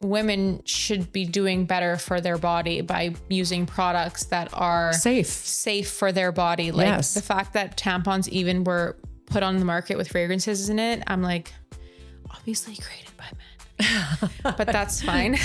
women should be doing better for their body by using products that are safe for their body. Like the fact that tampons even were put on the market with fragrances in it, I'm like, obviously created by men, but that's fine.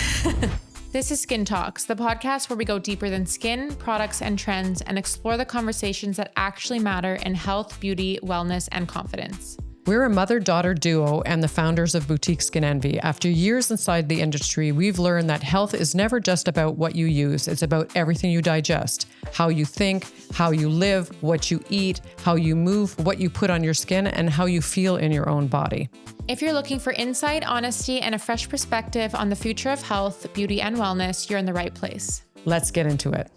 This is Skin Talks, the podcast where we go deeper than skin, products, and trends and explore the conversations that actually matter in health, beauty, wellness, and confidence. We're a mother-daughter duo and the founders of Boutique Skin Envie. After years inside the industry, we've learned that health is never just about what you use. It's about everything you digest, how you think, how you live, what you eat, how you move, what you put on your skin, and how you feel in your own body. If you're looking for insight, honesty, and a fresh perspective on the future of health, beauty, and wellness, you're in the right place. Let's get into it.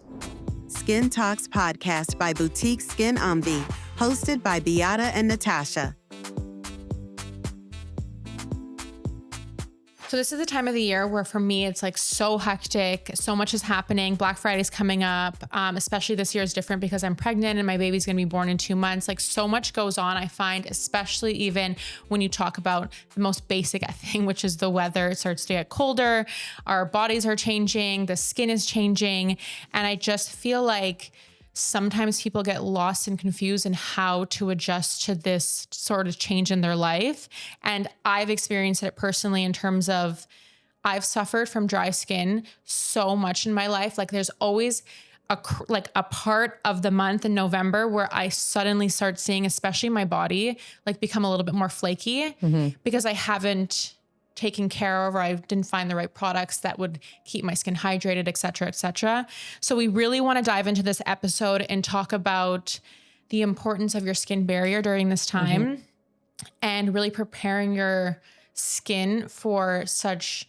Skin Talks podcast by Boutique Skin Envie, hosted by Beate and Natascha. So this is the time of the year where for me, it's like so hectic. So much is happening. Black Friday's coming up. Especially this year is different because I'm pregnant and my baby's going to be born in 2 months. Like so much goes on, I find, especially even when you talk about the most basic thing, which is the weather. It starts to get colder. Our bodies are changing. The skin is changing. And I just feel like sometimes people get lost and confused in how to adjust to this sort of change in their life. And I've experienced it personally in terms of I've suffered from dry skin so much in my life. Like there's always a part of the month in November where I suddenly start seeing, especially my body, like become a little bit more flaky because I haven't taken care of, or I didn't find the right products that would keep my skin hydrated, et cetera, et cetera. So we really want to dive into this episode and talk about the importance of your skin barrier during this time and really preparing your skin for such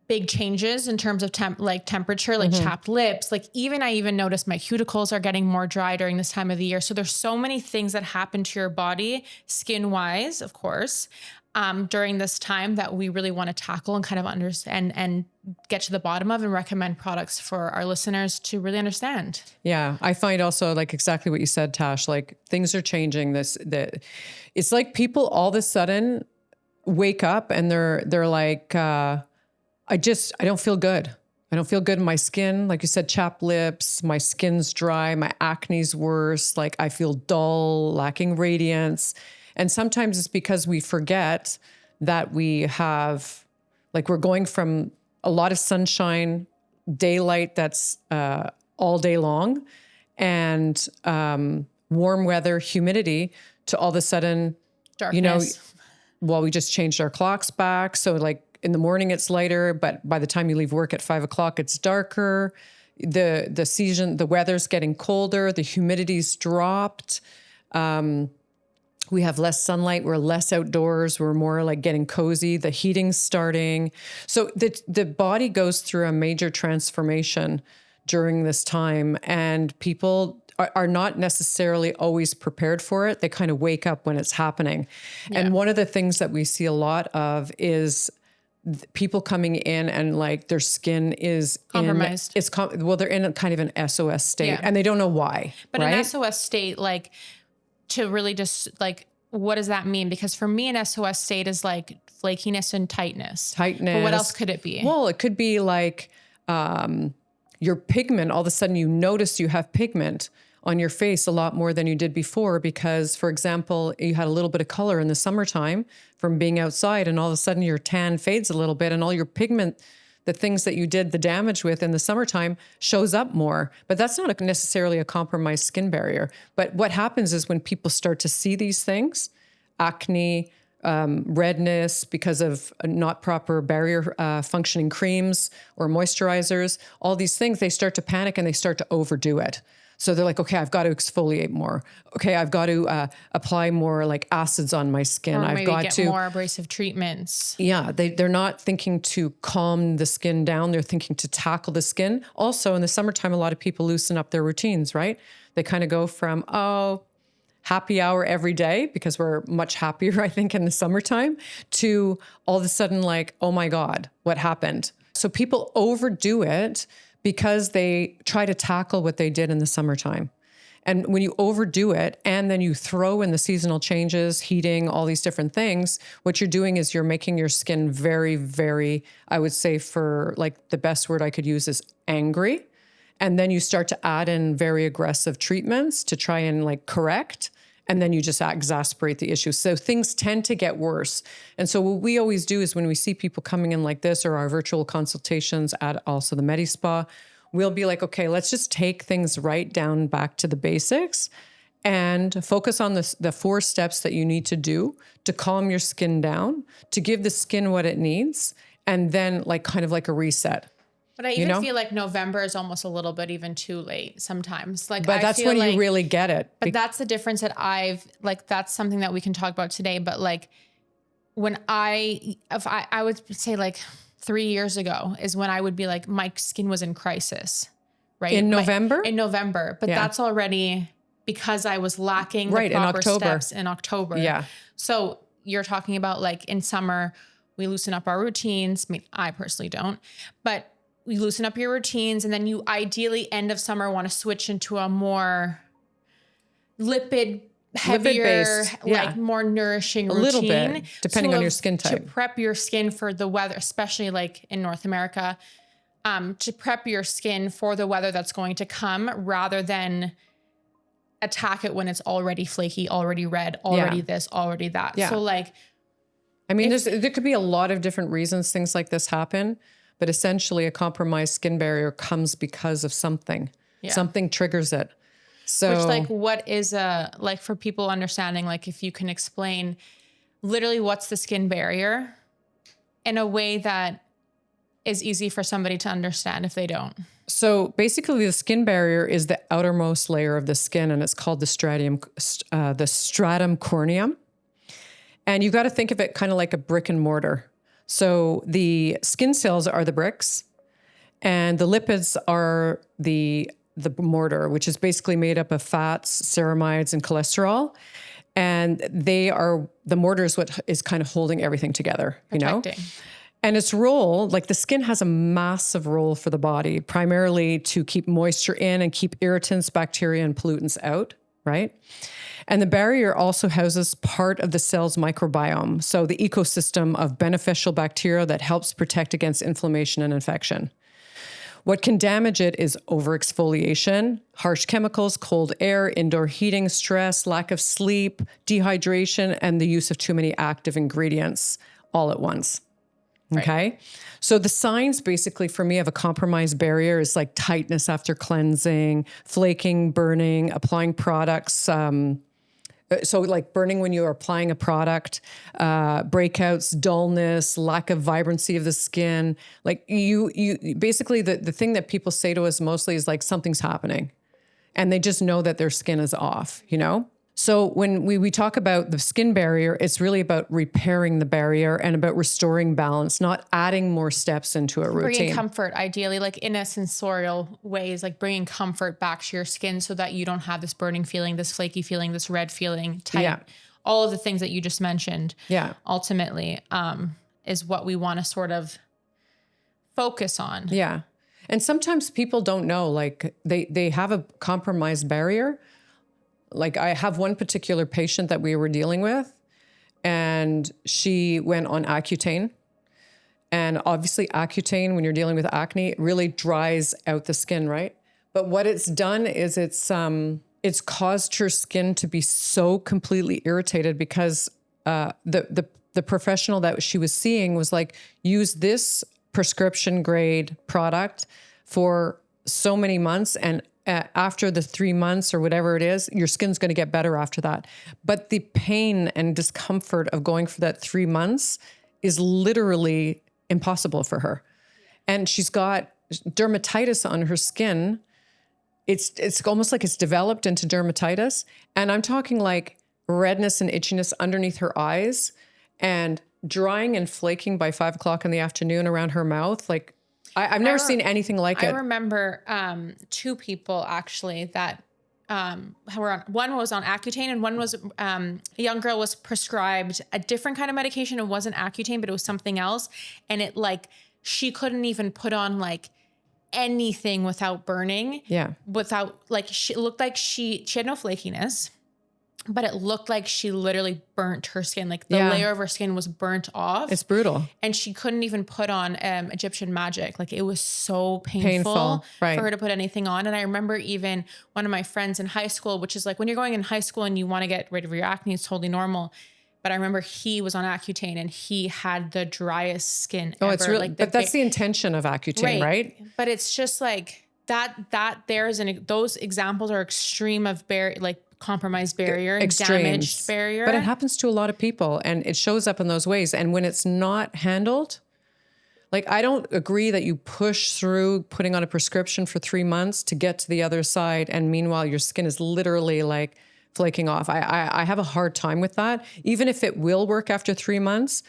big changes in terms of temperature, like chapped lips. Like I even noticed my cuticles are getting more dry during this time of the year. So there's so many things that happen to your body, skin wise, of course, during this time that we really want to tackle and kind of understand and get to the bottom of and recommend products for our listeners to really understand. Yeah. I find also like exactly what you said, Tash, like things are changing. It's like people all of a sudden wake up and they're like, I don't feel good. I don't feel good in my skin. Like you said, chapped lips, my skin's dry, my acne's worse. Like I feel dull, lacking radiance. And sometimes it's because we forget that we have, like we're going from a lot of sunshine, daylight that's all day long, and warm weather, humidity, to all of a sudden, darkness. We just changed our clocks back. So like in the morning it's lighter, but by the time you leave work at 5 o'clock, it's darker. The weather's getting colder. The humidity's dropped. We have less sunlight. We're less outdoors. We're more like getting cozy. The heating's starting. So the body goes through a major transformation during this time, and people are not necessarily always prepared for it. They kind of wake up when it's happening. Yeah. And one of the things that we see a lot of is people coming in and like their skin is compromised. They're in a kind of an SOS state and they don't know why. But right? an SOS state, like, to really just like, what does that mean? Because for me, an SOS state is like flakiness and tightness. But what else could it be? Well, it could be like your pigment. All of a sudden you notice you have pigment on your face a lot more than you did before because, for example, you had a little bit of color in the summertime from being outside, and all of a sudden your tan fades a little bit and all your pigment, the things that you did the damage with in the summertime, shows up more. But that's not necessarily a compromised skin barrier. But what happens is when people start to see these things, acne, redness because of not proper barrier functioning creams or moisturizers, all these things, they start to panic and they start to overdo it. So they're like, okay, I've got to exfoliate more. Okay, I've got to apply more like acids on my skin. Or I've maybe got get to more abrasive treatments. Yeah, they're not thinking to calm the skin down. They're thinking to tackle the skin. Also, in the summertime, a lot of people loosen up their routines, right? They kind of go from, happy hour every day because we're much happier, I think, in the summertime, to all of a sudden like, oh my God, what happened? So people overdo it because they try to tackle what they did in the summertime. And when you overdo it and then you throw in the seasonal changes, heating, all these different things, what you're doing is you're making your skin very, very, I would say for like the best word I could use is angry. And then you start to add in very aggressive treatments to try and like correct. And then you just exacerbate the issue. So things tend to get worse. And so what we always do is when we see people coming in like this or our virtual consultations at also the Medi Spa, we'll be like, okay, let's just take things right down back to the basics and focus on the 4 steps that you need to do to calm your skin down, to give the skin what it needs, and then like kind of like a reset. But I even feel like November is almost a little bit even too late sometimes. Like, but that's when you really get it. But that's the difference that that's something that we can talk about today. But like when I would say like 3 years ago is when I would be like, my skin was in crisis, right? In November? In November. But that's already because I was lacking the proper steps in October. Yeah. So you're talking about like in summer, we loosen up our routines. I mean, I personally don't, but we loosen up your routines, and then you ideally end of summer want to switch into a more heavier, like more nourishing routine. A little bit, depending on your skin type. To prep your skin for the weather, especially like in North America, to prep your skin for the weather that's going to come rather than attack it when it's already flaky, already red, already this, already that. Yeah. So like, I mean, there could be a lot of different reasons things like this happen. But essentially a compromised skin barrier comes because of something. Yeah. Something triggers it. So which like what is like for people understanding, like if you can explain literally what's the skin barrier in a way that is easy for somebody to understand if they don't. So basically the skin barrier is the outermost layer of the skin, and it's called the stratum corneum. And you got to think of it kind of like a brick and mortar. So the skin cells are the bricks, and the lipids are the mortar, which is basically made up of fats, ceramides, and cholesterol. And the mortar is what is kind of holding everything together, Protecting. And its role, like the skin has a massive role for the body, primarily to keep moisture in and keep irritants, bacteria, and pollutants out, right? And the barrier also houses part of the cell's microbiome, so the ecosystem of beneficial bacteria that helps protect against inflammation and infection. What can damage it is over-exfoliation, harsh chemicals, cold air, indoor heating, stress, lack of sleep, dehydration, and the use of too many active ingredients all at once. Okay? Right. So the signs basically for me of a compromised barrier is like tightness after cleansing, flaking, burning, applying products, so like burning when you are applying a product, breakouts, dullness, lack of vibrancy of the skin. Like you basically the thing that people say to us mostly is like something's happening, and they just know that their skin is off, So when we talk about the skin barrier, it's really about repairing the barrier and about restoring balance, not adding more steps into a routine. Bringing comfort, ideally, like in a sensorial ways, like bringing comfort back to your skin so that you don't have this burning feeling, this flaky feeling, this red feeling, all of the things that you just mentioned. Yeah. Ultimately, is what we want to sort of focus on. Yeah. And sometimes people don't know, like they have a compromised barrier. Like I have one particular patient that we were dealing with, and she went on Accutane. And obviously Accutane, when you're dealing with acne, it really dries out the skin, right? But what it's done is it's caused her skin to be so completely irritated because the professional that she was seeing was like, use this prescription grade product for so many months, and after the 3 months or whatever it is, your skin's going to get better after that. But the pain and discomfort of going for that 3 months is literally impossible for her. And she's got dermatitis on her skin. It's almost like it's developed into dermatitis. And I'm talking like redness and itchiness underneath her eyes, and drying and flaking by 5 o'clock in the afternoon around her mouth. Like I've never seen anything like it. I remember 2 people actually that were on, one was on Accutane, and one was a young girl was prescribed a different kind of medication. It wasn't Accutane, but it was something else. And it like, she couldn't even put on like anything without burning. Yeah. Without like, it looked like she had no flakiness, but it looked like she literally burnt her skin. Like the layer of her skin was burnt off. It's brutal. And she couldn't even put on Egyptian magic. Like it was so painful for her to put anything on. And I remember even one of my friends in high school, which is like when you're going in high school and you want to get rid of your acne, it's totally normal. But I remember he was on Accutane and he had the driest skin ever. It's really, like but that's the intention of Accutane, right? But it's just like that there's those examples are extreme of compromised barrier and damaged barrier. But it happens to a lot of people and it shows up in those ways. And when it's not handled, like I don't agree that you push through putting on a prescription for 3 months to get to the other side. And meanwhile, your skin is literally like flaking off. I have a hard time with that. Even if it will work after 3 months,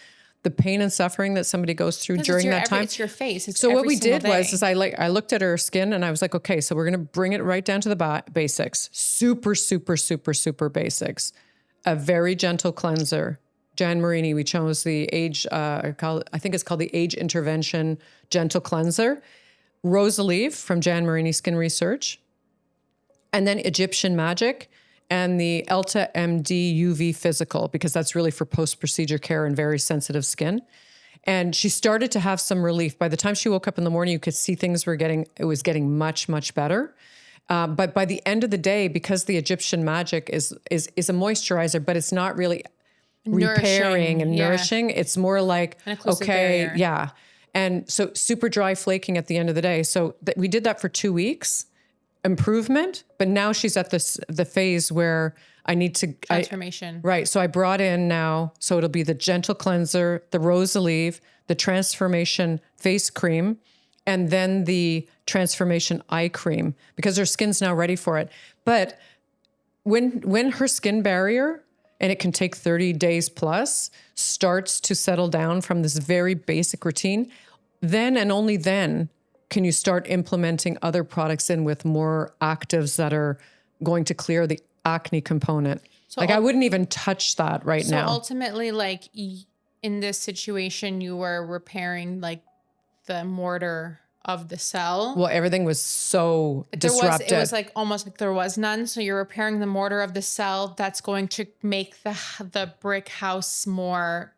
the pain and suffering that somebody goes through during that time. It's your face. It's so what we did day. was I looked at her skin and I was like, okay, so we're going to bring it right down to the basics. Super, super, super, super basics. A very gentle cleanser. Jan Marini, we chose the I think it's called the Age Intervention Gentle Cleanser. Rosalieve from Jan Marini Skin Research. And then Egyptian Magic. And the Elta MD UV Physical, because that's really for post-procedure care and very sensitive skin. And she started to have some relief. By the time she woke up in the morning, you could see it was getting much, much better. But by the end of the day, because the Egyptian Magic is a moisturizer, but it's not really repairing and nourishing. It's more like, okay, barrier. And so super dry flaking at the end of the day. So we did that for 2 weeks. Improvement, but now she's at the phase where I need to transformation. Right. So I brought in now, so it'll be the gentle cleanser, the Rosalieve, the transformation face cream, and then the transformation eye cream because her skin's now ready for it. But when her skin barrier, and it can take 30 days plus, starts to settle down from this very basic routine, then and only then can you start implementing other products in with more actives that are going to clear the acne component? So I wouldn't even touch that now. So ultimately, like in this situation, you were repairing like the mortar of the cell. Well, everything was so disrupted. It was like almost like there was none. So you're repairing the mortar of the cell. That's going to make the brick house more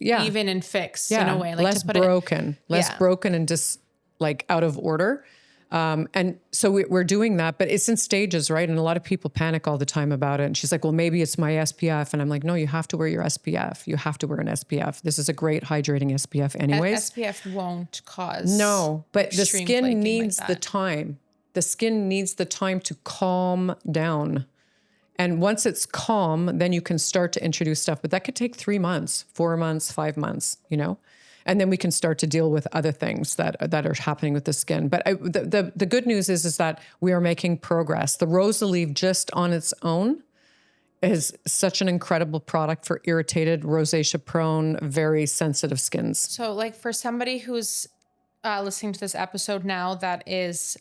even and fixed in a way. Like less broken and just like out of order. And so we're doing that, but it's in stages, right? And a lot of people panic all the time about it. And she's like, well, maybe it's my SPF. And I'm like, no, you have to wear your SPF. You have to wear an SPF. This is a great hydrating SPF anyways. SPF won't cause. No, but the skin needs the time. The skin needs the time to calm down. And once it's calm, then you can start to introduce stuff, but that could take 3 months, 4 months, 5 months, and then we can start to deal with other things that are happening with the skin. But the good news is that we are making progress. The Rosalieve just on its own is such an incredible product for irritated, rosacea prone, very sensitive skins. So like for somebody who's listening to this episode now that is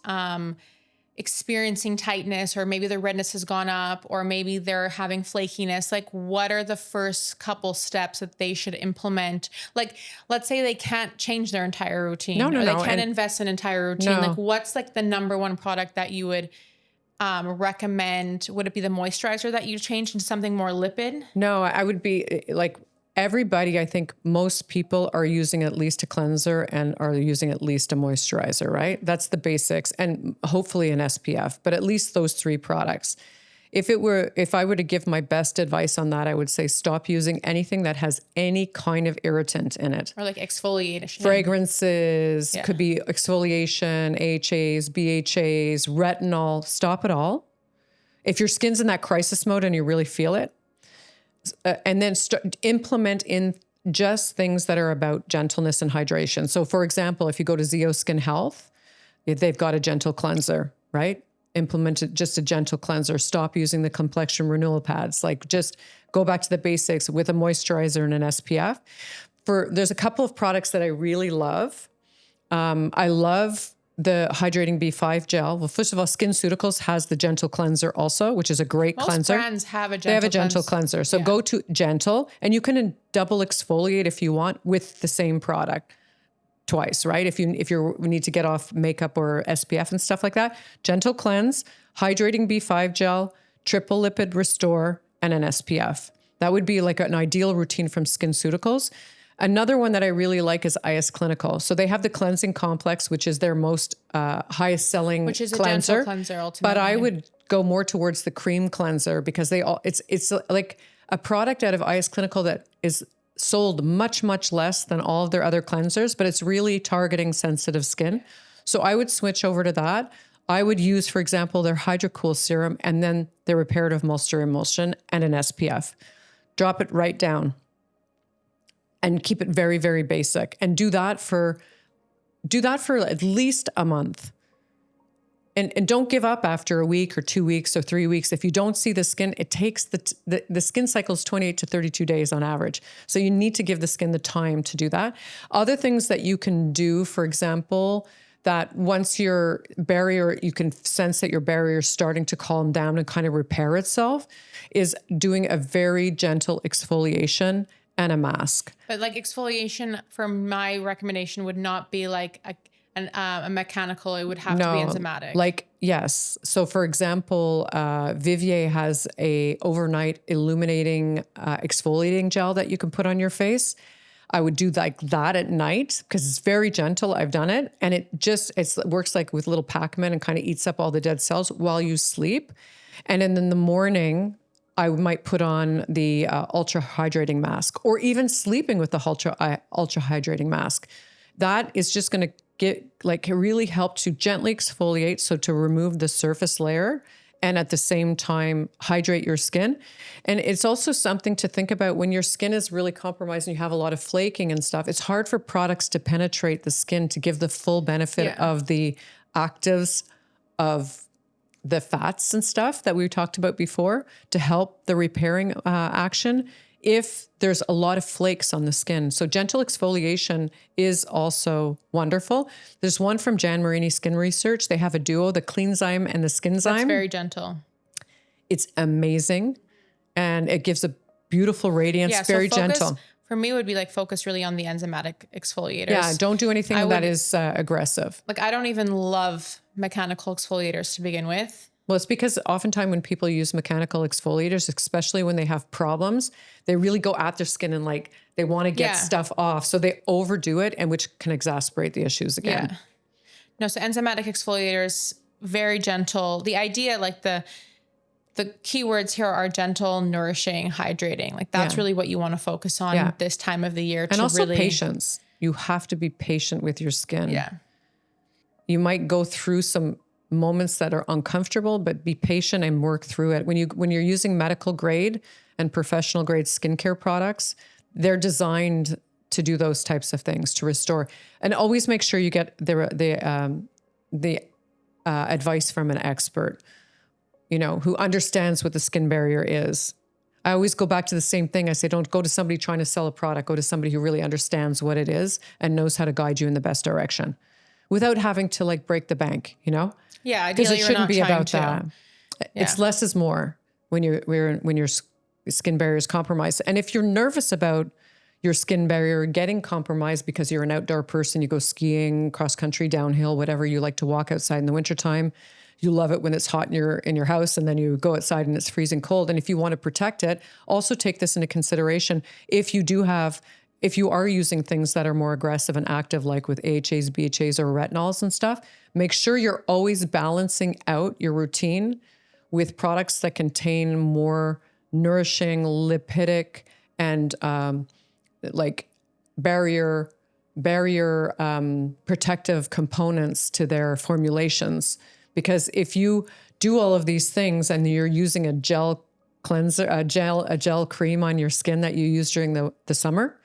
experiencing tightness, or maybe their redness has gone up, or maybe they're having flakiness, like what are the first couple steps that they should implement? Like, let's say they can't change their entire routine, or they can't invest in an entire routine. Like what's like the number one product that you would recommend? Would it be the moisturizer that you change into something more lipid? No, I would be like, everybody, I think most people are using at least a cleanser and are using at least a moisturizer, right? That's the basics, and hopefully an SPF, but at least those 3 products. If I were to give my best advice on that, I would say stop using anything that has any kind of irritant in it. Or like exfoliation. Fragrances, could be exfoliation, AHAs, BHAs, retinol, stop it all. If your skin's in that crisis mode and you really feel it, and then implement in just things that are about gentleness and hydration. So for example, if you go to Zeo Skin Health, they've got a gentle cleanser, right? Implement just a gentle cleanser. Stop using the complexion renewal pads. Like just go back to the basics with a moisturizer and an SPF. There's a couple of products that I really love. I love the Hydrating B5 gel. Well, first of all, SkinCeuticals has the gentle cleanser also, which is a great cleanser. Most brands have a gentle They have a gentle cleanser. So go to gentle, and you can double exfoliate if you want with the same product. twice, right? If you need to get off makeup or SPF and stuff like that, gentle cleanse, hydrating B5 gel, triple lipid restore, and an SPF. That would be like an ideal routine from SkinCeuticals. Another one that I really like is IS Clinical. So they have the cleansing complex, which is their most highest selling Which is cleanser. a gentle cleanser ultimately. But I would go more towards the cream cleanser because it's like a product out of IS Clinical that is sold much, much less than all of their other cleansers, but it's really targeting sensitive skin. So I would switch over to that. I would use, for example, their HydroCool serum and then their reparative moisture emulsion and an SPF. Drop it right down and keep it very, very basic. And do that for at least a month. And don't give up after a week or 2 weeks or 3 weeks. If you don't see the skin, it takes the skin cycle is 28 to 32 days on average. So you need to give the skin the time to do that. Other things that you can do, for example, that once your barrier, you can sense that your barrier is starting to calm down and kind of repair itself, is doing a very gentle exfoliation and a mask. But like exfoliation, for my recommendation, would not be like a mechanical. It would have to be enzymatic. Like, yes. So for example, Vivier has a overnight illuminating exfoliating gel that you can put on your face. I would do like that at night because it's very gentle. I've done it. And it works like with little Pac-Man and kind of eats up all the dead cells while you sleep. And then in the morning, I might put on the ultra hydrating mask, or even sleeping with the ultra hydrating mask. That is just going to really help to gently exfoliate, so to remove the surface layer and at the same time hydrate your skin. And it's also something to think about when your skin is really compromised and you have a lot of flaking and stuff. It's hard for products to penetrate the skin to give the full benefit of the actives of the fats and stuff that we talked about before to help the repairing action if there's a lot of flakes on the skin. So gentle exfoliation is also wonderful. There's one from Jan Marini Skin Research. They have a duo, the Cleanzyme and the Skinzyme. That's very gentle. It's amazing. And it gives a beautiful radiance, very gentle. For me, it would be like focus really on the enzymatic exfoliators. Yeah, don't do anything that is aggressive. Like I don't even love mechanical exfoliators to begin with. Well, it's because oftentimes when people use mechanical exfoliators, especially when they have problems, they really go at their skin and like they want to get stuff off. So they overdo it, and which can exacerbate the issues again. Yeah. No, so enzymatic exfoliators, very gentle. The idea, like the keywords here are gentle, nourishing, hydrating. Like that's really what you want to focus on this time of the year. And also patience. You have to be patient with your skin. Yeah. You might go through some moments that are uncomfortable, but be patient and work through it. When you're using medical grade and professional grade skincare products, they're designed to do those types of things, to restore. And always make sure you get the advice from an expert, who understands what the skin barrier is. I always go back to the same thing. I say, don't go to somebody trying to sell a product. Go to somebody who really understands what it is and knows how to guide you in the best direction without having to like break the bank, Yeah, because it shouldn't be about that. Yeah. It's less is more when your skin barrier is compromised. And if you're nervous about your skin barrier getting compromised because you're an outdoor person, you go skiing, cross country, downhill, whatever, you like to walk outside in the wintertime. You love it when it's hot in your house, and then you go outside and it's freezing cold. And if you want to protect it, also take this into consideration. If you are using things that are more aggressive and active, like with AHAs, BHAs, or retinols and stuff, make sure you're always balancing out your routine with products that contain more nourishing, lipidic, and like barrier protective components to their formulations. Because if you do all of these things and you're using a gel cleanser, a gel cream on your skin that you use during the summer,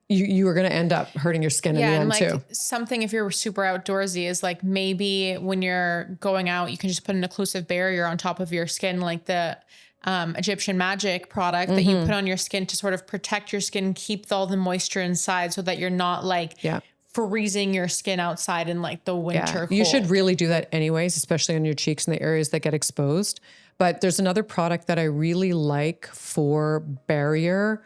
you are going to end up hurting your skin in the end too. Something, if you're super outdoorsy, is like maybe when you're going out, you can just put an occlusive barrier on top of your skin, like the Egyptian Magic product that you put on your skin to sort of protect your skin, keep all the moisture inside so that you're not like freezing your skin outside in like the winter cold. You should really do that anyways, especially on your cheeks and the areas that get exposed. But there's another product that I really like for barrier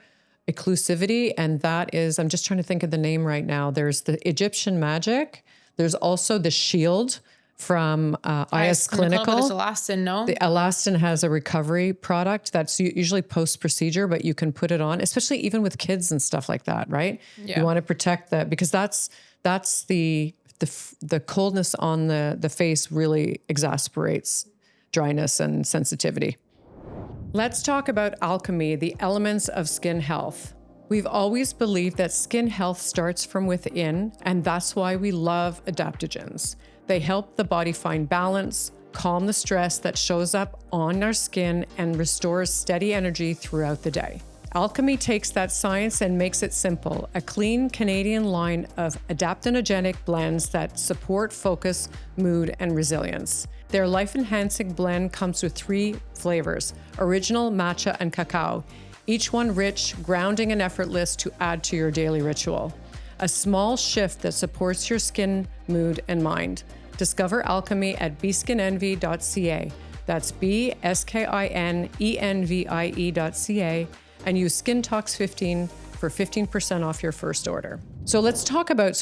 exclusivity. And that is, I'm just trying to think of the name right now. There's the Egyptian Magic. There's also the Shield from IS Clinical. But it's elastin, no? The elastin has a recovery product that's usually post-procedure, but you can put it on, especially even with kids and stuff like that, right? Yeah. You want to protect that because that's the coldness on the face really exasperates dryness and sensitivity. Let's talk about alchemy, the elements of skin health. We've always believed that skin health starts from within, and that's why we love adaptogens. They help the body find balance, calm the stress that shows up on our skin, and restores steady energy throughout the day. Alchemy takes that science and makes it simple, a clean Canadian line of adaptogenic blends that support focus, mood, and resilience. Their life-enhancing blend comes with 3 flavors, original, matcha, and cacao, each one rich, grounding, and effortless to add to your daily ritual. A small shift that supports your skin, mood, and mind. Discover alchemy at beskinenvie.ca. That's beskinenvie.ca, and use SkinTalks15 for 15% off your first order. So we talked about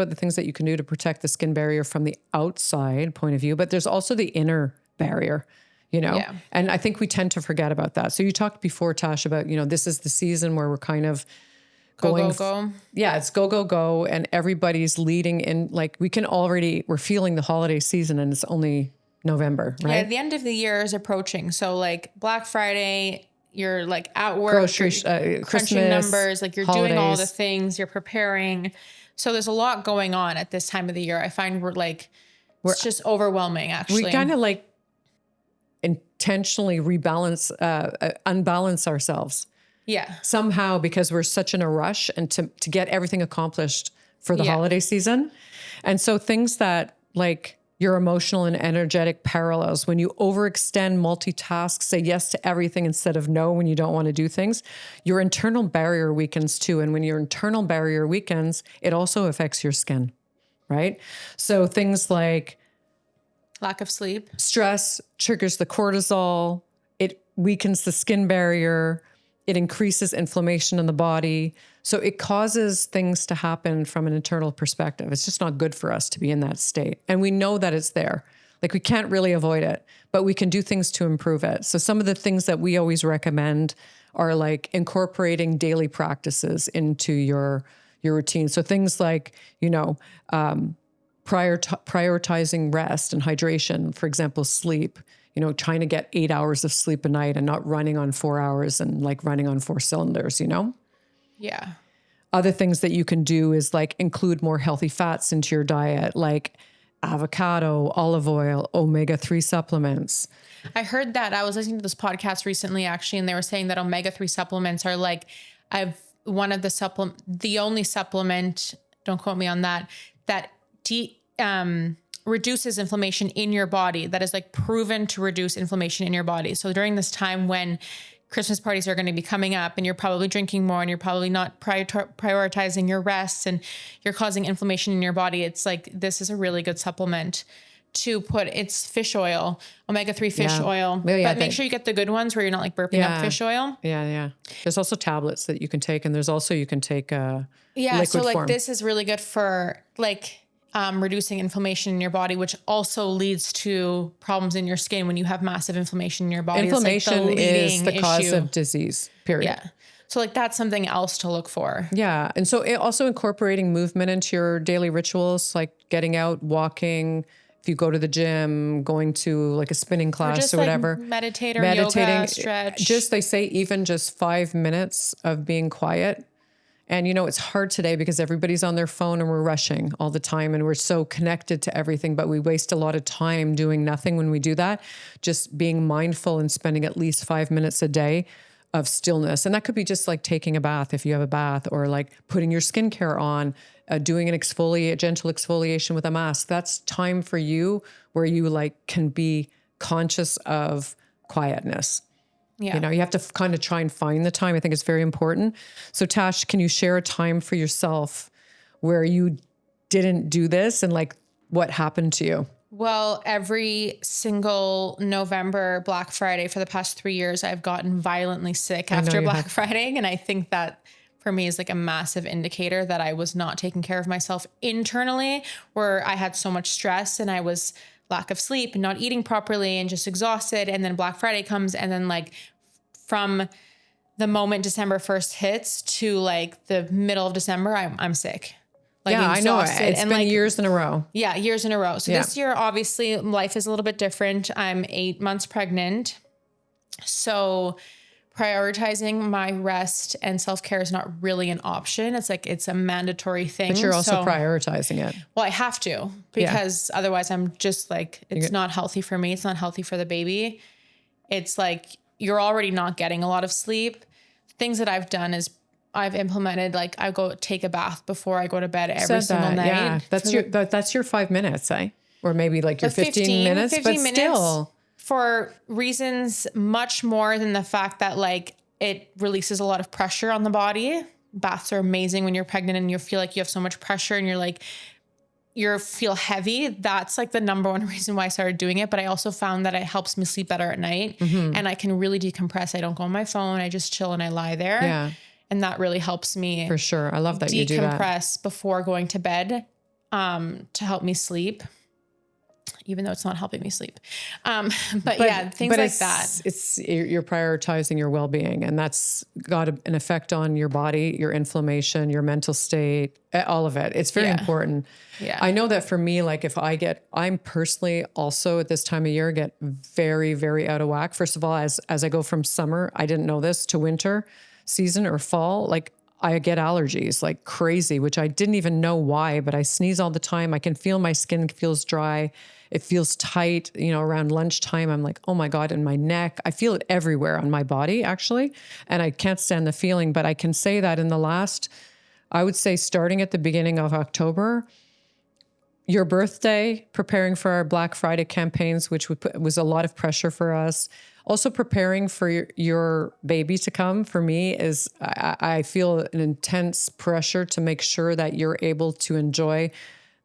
the things that you can do to protect the skin barrier from the outside point of view, but there's also the inner barrier, Yeah. And I think we tend to forget about that. So you talked before, Tash, about, this is the season where we're kind of Go. Yeah, it's go, and everybody's leading in, like we're feeling the holiday season and it's only November, right? Yeah, the end of the year is approaching. So like Black Friday, you're like at work, Groceries, crunching Christmas, numbers, like you're doing all the holidays. things, you're preparing. So there's a lot going on at this time of the year. I find it's just overwhelming, actually. We kind of like intentionally unbalance ourselves. Yeah. Somehow, because we're such in a rush and to get everything accomplished for the holiday season. And so things that like your emotional and energetic parallels, when you overextend, multitask, say yes to everything instead of no when you don't want to do things, your internal barrier weakens too. And when your internal barrier weakens, it also affects your skin, right? So things like lack of sleep. Stress triggers the cortisol. It weakens the skin barrier. It increases inflammation in the body. So it causes things to happen from an internal perspective. It's just not good for us to be in that state. And we know that it's there. Like we can't really avoid it, but we can do things to improve it. So some of the things that we always recommend are like incorporating daily practices into your routine. So things like, prioritizing rest and hydration, for example, sleep. Trying to get 8 hours of sleep a night and not running on 4 hours and like running on 4 cylinders, Yeah. Other things that you can do is like include more healthy fats into your diet, like avocado, olive oil, omega-3 supplements. I heard that. I was listening to this podcast recently, actually, and they were saying that omega-3 supplements are like, the only supplement, don't quote me on that reduces inflammation in your body. That is like proven to reduce inflammation in your body. So during this time when Christmas parties are going to be coming up and you're probably drinking more and you're probably not prioritizing your rest and you're causing inflammation in your body, it's like, this is a really good supplement to put. It's fish oil, omega-3 fish oil, but make sure you get the good ones where you're not like burping up fish oil. Yeah. There's also tablets that you can take, and you can take liquid so like form. This is really good for like reducing inflammation in your body, which also leads to problems in your skin when you have massive inflammation in your body. Inflammation is the cause issue. of disease, period. Yeah. So like that's something else to look for. Yeah. And so also incorporating movement into your daily rituals, like getting out, walking, if you go to the gym, going to like a spinning class or whatever. Meditate or yoga, stretch. They say even just 5 minutes of being quiet. And it's hard today because everybody's on their phone and we're rushing all the time and we're so connected to everything, but we waste a lot of time doing nothing when we do that. Just being mindful and spending at least 5 minutes a day of stillness. And that could be just like taking a bath if you have a bath, or like putting your skincare on, doing an gentle exfoliation with a mask. That's time for you where you like can be conscious of quietness. Yeah. You have to kind of try and find the time. I think it's very important. So Tash, can you share a time for yourself where you didn't do this and like what happened to you? Well, every single November Black Friday for the past 3 years, I've gotten violently sick after Black Friday. And I think that for me is like a massive indicator that I was not taking care of myself internally, where I had so much stress and I was lack of sleep and not eating properly and just exhausted. And then Black Friday comes, and then like from the moment December 1st hits to like the middle of December, I'm sick. Like yeah, exhausted. I know. It's and been like, years in a row. Yeah, years in a row. So this year, obviously, life is a little bit different. I'm 8 months pregnant. So prioritizing my rest and self-care is not really an option. It's like, it's a mandatory thing. But you're also prioritizing it. Well, I have to, because otherwise I'm just like, it's not healthy for me. It's not healthy for the baby. It's like, you're already not getting a lot of sleep. Things that I've done is I've implemented, like I go take a bath before I go to bed every single night. Yeah, that's your 5 minutes, eh? Or maybe like your 15 minutes, but still. For reasons much more than the fact that like it releases a lot of pressure on the body. Baths are amazing when you're pregnant and you feel like you have so much pressure and you're like, you feel heavy. That's like the number one reason why I started doing it. But I also found that it helps me sleep better at night, and I can really decompress. I don't go on my phone. I just chill and I lie there. Yeah. And that really helps me. For sure. I love that you do that. Decompress before going to bed, to help me sleep, even though it's not helping me sleep. But yeah, things like that. You're prioritizing your well-being, and that's got an effect on your body, your inflammation, your mental state, all of it. It's very important. Yeah. I know that for me, like I'm personally also at this time of year get very, very out of whack. First of all, as I go from summer, I didn't know this, to winter season or fall, like I get allergies like crazy, which I didn't even know why, but I sneeze all the time. I can feel my skin feels dry. It feels tight, around lunchtime. I'm like, oh my God, in my neck. I feel it everywhere on my body, actually. And I can't stand the feeling, but I can say that in the last, I would say starting at the beginning of October, your birthday, preparing for our Black Friday campaigns, which was a lot of pressure for us. Also preparing for your baby to come, for me, is I feel an intense pressure to make sure that you're able to enjoy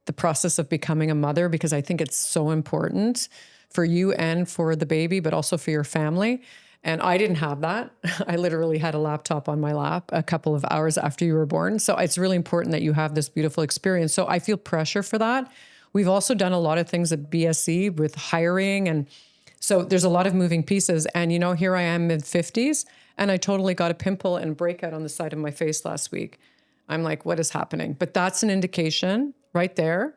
the process of becoming a mother, because I think it's so important for you and for the baby, but also for your family. And I didn't have that. I literally had a laptop on my lap a couple of hours after you were born. So it's really important that you have this beautiful experience. So I feel pressure for that. We've also done a lot of things at BSE with hiring, and so there's a lot of moving pieces. And, here I am mid-50s, and I totally got a pimple and breakout on the side of my face last week. I'm like, what is happening? But that's an indication right there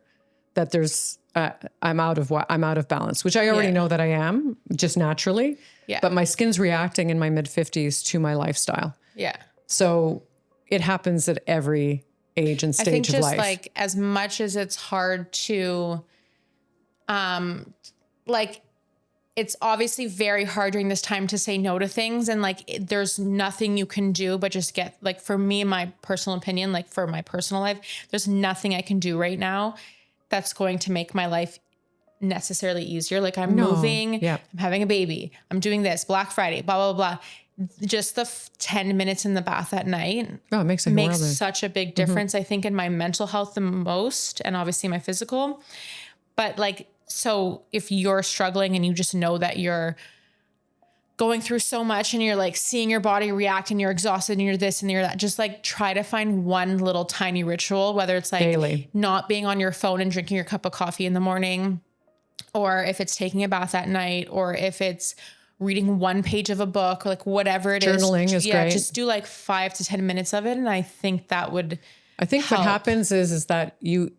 that there's, I'm out of balance, which I already know that I am just naturally. Yeah. But my skin's reacting in my mid-50s to my lifestyle. Yeah. So it happens at every age and stage of life. I think just like, as much as it's hard to, it's obviously very hard during this time to say no to things. And there's nothing you can do, but just get, for me, my personal opinion, for my personal life, there's nothing I can do right now that's going to make my life necessarily easier. I'm moving, I'm having a baby, I'm doing this, Black Friday, blah, blah, blah. Just the 10 minutes in the bath at night it makes such a big difference. I think in my mental health the most, and obviously my physical, but so if you're struggling and you just know that you're going through so much and you're seeing your body react and you're exhausted and you're this and you're that, just try to find one little tiny ritual, whether it's daily, not being on your phone and drinking your cup of coffee in the morning, or if it's taking a bath at night, or if it's reading one page of a book, or whatever it is. Journaling is great. Just do 5 to 10 minutes of it. And I think that would help. What happens is that you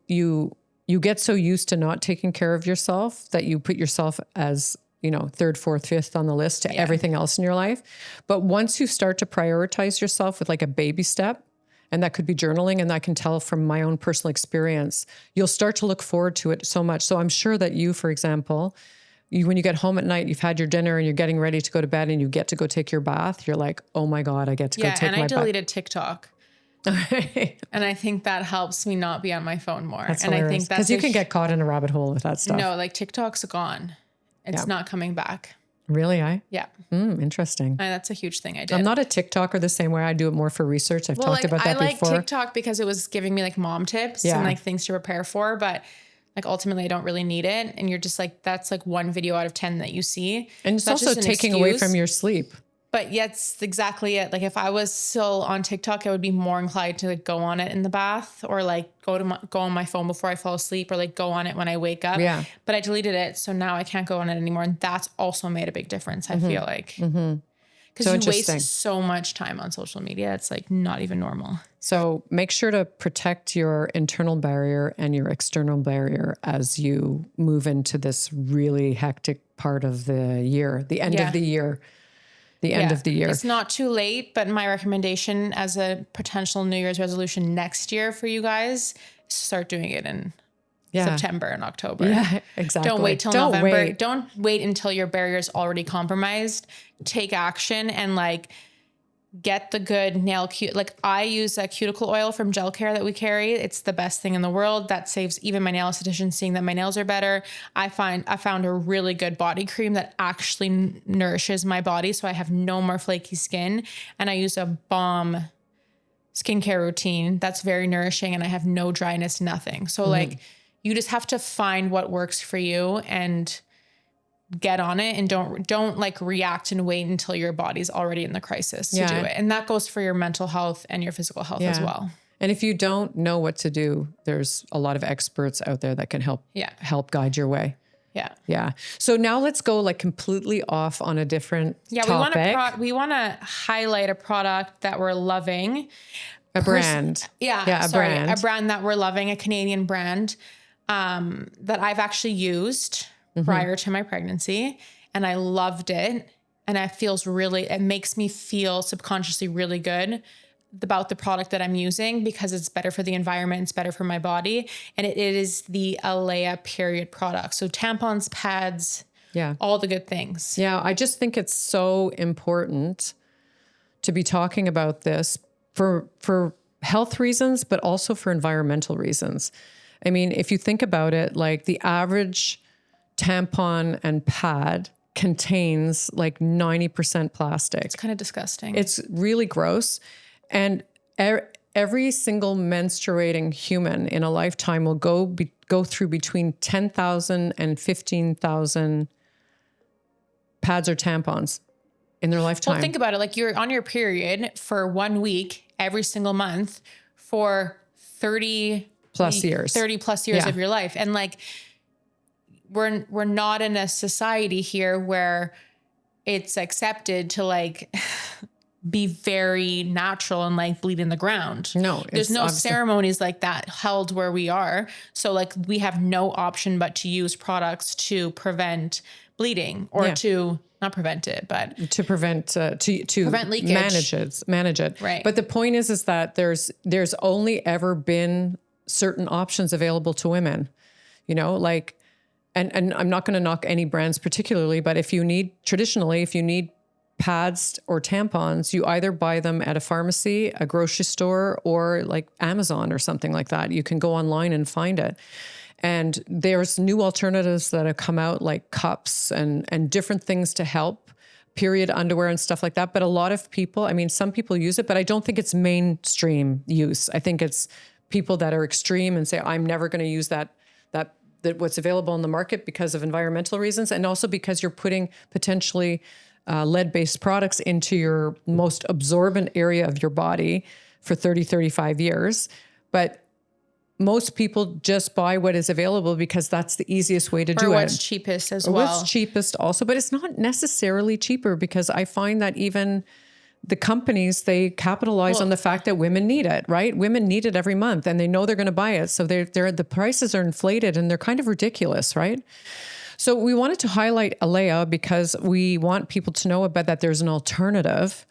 get so used to not taking care of yourself that you put yourself as, third, fourth, fifth on the list to everything else in your life. But once you start to prioritize yourself with a baby step, and that could be journaling, and I can tell from my own personal experience, you'll start to look forward to it so much. So I'm sure that you, for example, when you get home at night, you've had your dinner and you're getting ready to go to bed and you get to go take your bath, you're like, oh my God, I get to go take my bath. Yeah, and I deleted TikTok. And I think that helps me not be on my phone more. That's and hilarious. I think that's because you can get caught in a rabbit hole with that stuff. No, TikTok's gone. It's not coming back. Really? Yeah. Interesting. And that's a huge thing I did. I'm not a TikToker the same way. I do it more for research. I've talked about that before. I like TikTok because it was giving me mom tips and things to prepare for. But Like ultimately I don't really need it. And you're just like, that's like one video out of 10 that you see. And it's So that's also just an taking away excuse. from your sleep. But yet it's exactly it. Like if I was still on TikTok, I would be more inclined to like go on it in the bath or like go on my phone before I fall asleep or like go on it when I wake up. Yeah. But I deleted it. So now I can't go on it anymore. And that's also made a big difference. I feel like, because So you interesting. waste so much time on social media. It's like not even normal. So make sure to protect your internal barrier and your external barrier as you move into this really hectic part of the year, the end of the year. The end of the year. It's not too late, but my recommendation as a potential New Year's resolution next year for you guys is to start doing it in September and October. Yeah, exactly. Don't wait till November. Don't wait until your barrier is already compromised. Take action and like get the good nail like I use a cuticle oil from Gel Care that we carry. It's the best thing in the world. That saves even my nail esthetician seeing that my nails are better. I found a really good body cream that actually nourishes my body. So I have no more flaky skin. And I use a bomb skincare routine that's very nourishing and I have no dryness, nothing. So like you just have to find what works for you and get on it and don't like react and wait until your body's already in the crisis to do it. And that goes for your mental health and your physical health as well. And if you don't know what to do, there's a lot of experts out there that can help guide your way. Yeah. So now let's go like completely off on a different topic. We want to highlight a product that we're loving. A brand. A brand that we're loving, a Canadian brand that I've actually used prior to my pregnancy. And I loved it. And it makes me feel subconsciously really good about the product that I'm using because it's better for the environment. It's better for my body. And it is the Alea period product. So tampons, pads, all the good things. Yeah. I just think it's so important to be talking about this for health reasons, but also for environmental reasons. I mean, if you think about it, like the average tampon and pad contains like 90% plastic. It's kind of disgusting. It's really gross. And every single menstruating human in a lifetime will go through between 10,000 and 15,000 pads or tampons in their lifetime. Well, think about it. Like you're on your period for 1 week every single month for 30 plus years of your life. And like, we're not in a society here where it's accepted to like be very natural and like bleed in the ground. No, there's no ceremonies like that held where we are. So like we have no option but to use products to prevent bleeding or to not prevent it, but to prevent leakage, manage it. Right. But the point is that there's only ever been certain options available to women, you know, like, and I'm not going to knock any brands particularly, but if you need pads or tampons, you either buy them at a pharmacy, a grocery store, or like Amazon or something like that. You can go online and find it. And there's new alternatives that have come out, like cups and different things to help period underwear and stuff like that. But a lot of people, I mean, some people use it, but I don't think it's mainstream use. I think it's people that are extreme and say, I'm never going to use that what's available on the market because of environmental reasons. And also because you're putting potentially lead-based products into your most absorbent area of your body for 30, 35 years. But most people just buy what is available because that's the easiest way to do it. Or what's cheapest as well. What's cheapest also, but it's not necessarily cheaper because I find that even the companies, they capitalize on the fact that women need it, right? Women need it every month and they know they're going to buy it. So the prices are inflated and they're kind of ridiculous, right? So we wanted to highlight Alea because we want people to know about that there's an alternative,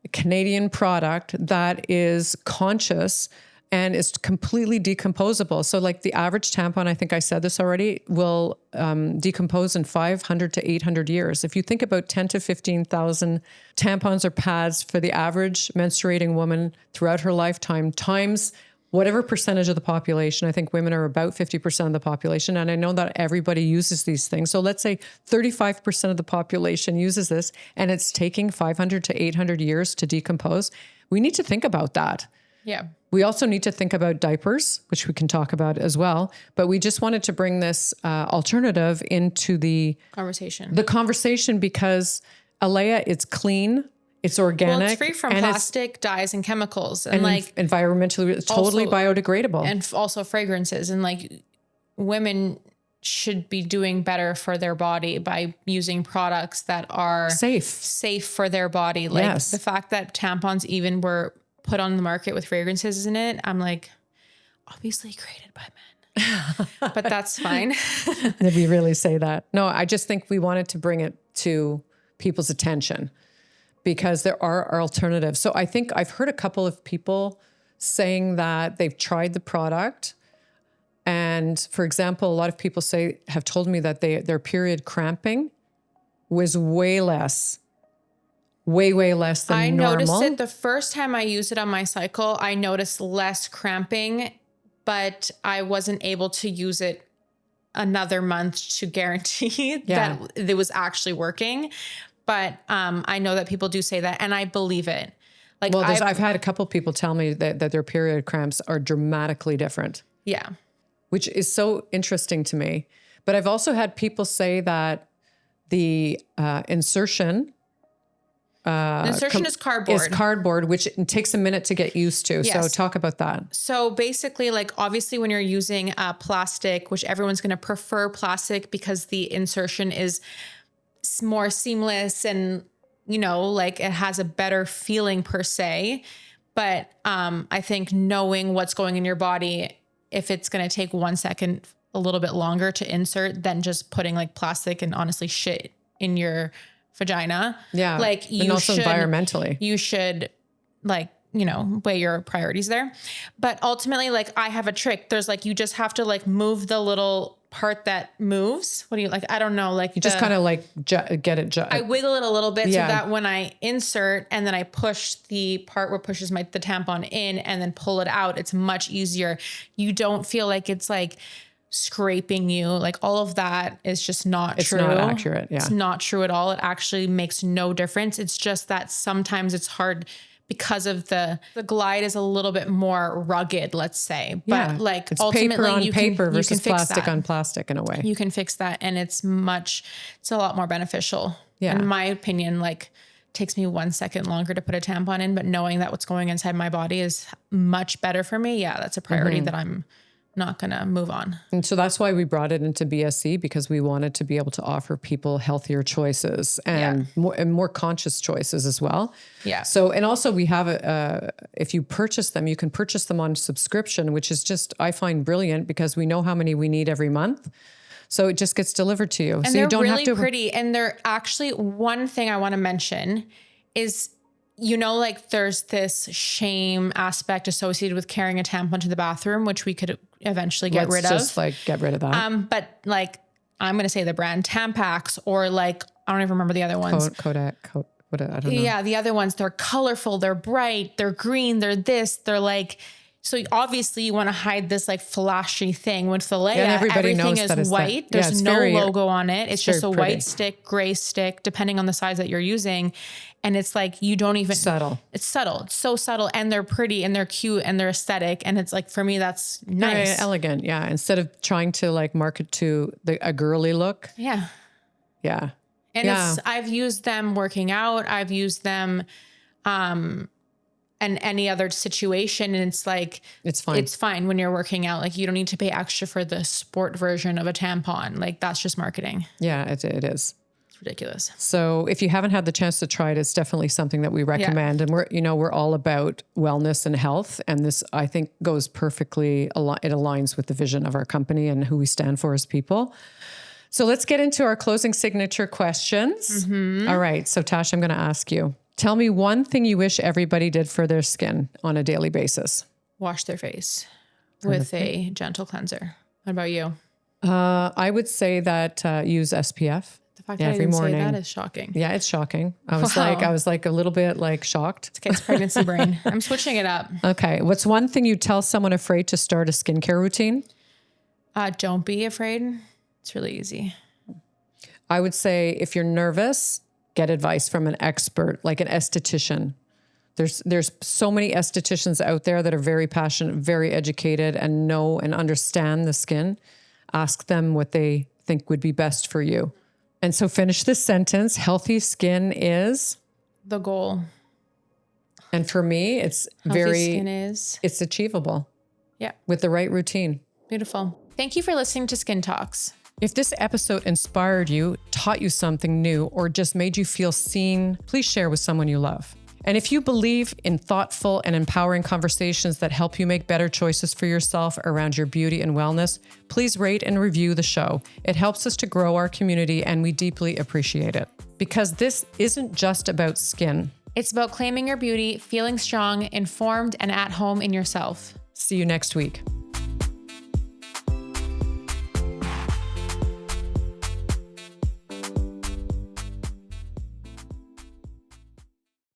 a Canadian product that is conscious and is completely decomposable. So like the average tampon, I think I said this already, will decompose in 500 to 800 years. If you think about 10 to 15,000 tampons or pads for the average menstruating woman throughout her lifetime times whatever percentage of the population, I think women are about 50% of the population. And I know that everybody uses these things. So let's say 35% of the population uses this and it's taking 500 to 800 years to decompose. We need to think about that. Yeah. We also need to think about diapers, which we can talk about as well. But we just wanted to bring this alternative into the conversation because Alea, it's clean, it's organic. Well, it's free from plastic, dyes, and chemicals. And like environmentally, it's totally biodegradable. And also fragrances. And like women should be doing better for their body by using products that are safe for their body. Like the fact that tampons even were put on the market with fragrances in it, I'm like, obviously created by men, but that's fine. Did we really say that? No, I just think we wanted to bring it to people's attention because there are alternatives. So I think I've heard a couple of people saying that they've tried the product. And for example, a lot of people have told me that their period cramping was way less than normal. I noticed it the first time I used it on my cycle. I noticed less cramping, but I wasn't able to use it another month to guarantee that it was actually working. But I know that people do say that, and I believe it. Like, well, I've had a couple people tell me that their period cramps are dramatically different. Yeah. Which is so interesting to me. But I've also had people say that the insertion is cardboard. Is cardboard, which it takes a minute to get used to. Yes. So talk about that. So basically, like obviously when you're using plastic, which everyone's going to prefer plastic because the insertion is more seamless and, you know, like it has a better feeling per se. But I think knowing what's going in your body, if it's going to take 1 second, a little bit longer to insert than just putting like plastic and honestly shit in your vagina. Yeah. Like and also environmentally. You should like, you know, weigh your priorities there. But ultimately, like I have a trick. There's like, you just have to like move the little part that moves. What do you like? I don't know. Like you just kind of like get it. I wiggle it a little bit so that when I insert and then I push the part where pushes the tampon in and then pull it out, it's much easier. You don't feel like it's like scraping you. Like all of that is just not true. It's not accurate. Yeah. It's not true at all. It actually makes no difference. It's just that sometimes it's hard because of the glide is a little bit more rugged, let's say. But like it's ultimately paper on you paper can, versus you can fix plastic that. on plastic in a way. You can fix that and it's a lot more beneficial. Yeah. In my opinion, like takes me 1 second longer to put a tampon in, but knowing that what's going inside my body is much better for me. Yeah, that's a priority that I'm not going to move on. And so that's why we brought it into BSC, because we wanted to be able to offer people healthier choices and more conscious choices as well. Yeah. So, and also we have if you purchase them, you can purchase them on subscription, which is just, I find brilliant because we know how many we need every month. So it just gets delivered to you. And so they're you don't really have to pretty. And they're actually, one thing I want to mention is, you know, like there's this shame aspect associated with carrying a tampon to the bathroom, which we could eventually get rid of. Just like get rid of that. But like, I'm going to say the brand Tampax or like, I don't even remember the other ones. Kodak, I don't know. Yeah. The other ones, they're colorful, they're bright, they're green, they're this, they're like, so obviously you want to hide this like flashy thing. With the Leia, everything is white. There's no logo on it. It's just a white stick, gray stick, depending on the size that you're using. And it's like, you don't even subtle. It's subtle. It's so subtle and they're pretty and they're cute and they're aesthetic. And it's like, for me, that's nice. Very elegant. Yeah. Instead of trying to like market to a girly look. Yeah. Yeah. And I've used them working out. I've used them, and any other situation. And it's like, it's fine. It's fine when you're working out. Like you don't need to pay extra for the sport version of a tampon. Like that's just marketing. Yeah, it is. It's ridiculous. So if you haven't had the chance to try it, it's definitely something that we recommend. And we're all about wellness and health. And this, I think, goes perfectly. It aligns with the vision of our company and who we stand for as people. So let's get into our closing signature questions. Mm-hmm. All right. So Tash, I'm going to ask you. Tell me one thing you wish everybody did for their skin on a daily basis. Wash their face with a gentle cleanser. What about you? I would say that use SPF. The fact that every morning. Say that is shocking. Yeah, it's shocking. I was like a little bit like shocked. It's okay, it's pregnancy brain. I'm switching it up. Okay. What's one thing you tell someone afraid to start a skincare routine? Don't be afraid. It's really easy. I would say if you're nervous, get advice from an expert, like an esthetician, There's so many estheticians out there that are very passionate, very educated, and know and understand the skin. Ask them what they think would be best for you. And so finish this sentence. Healthy skin is the goal. And for me, it's it's achievable. Yeah. With the right routine. Beautiful. Thank you for listening to Skin Talks. If this episode inspired you, taught you something new, or just made you feel seen, please share with someone you love. And if you believe in thoughtful and empowering conversations that help you make better choices for yourself around your beauty and wellness, please rate and review the show. It helps us to grow our community, and we deeply appreciate it. Because this isn't just about skin. It's about claiming your beauty, feeling strong, informed, and at home in yourself. See you next week.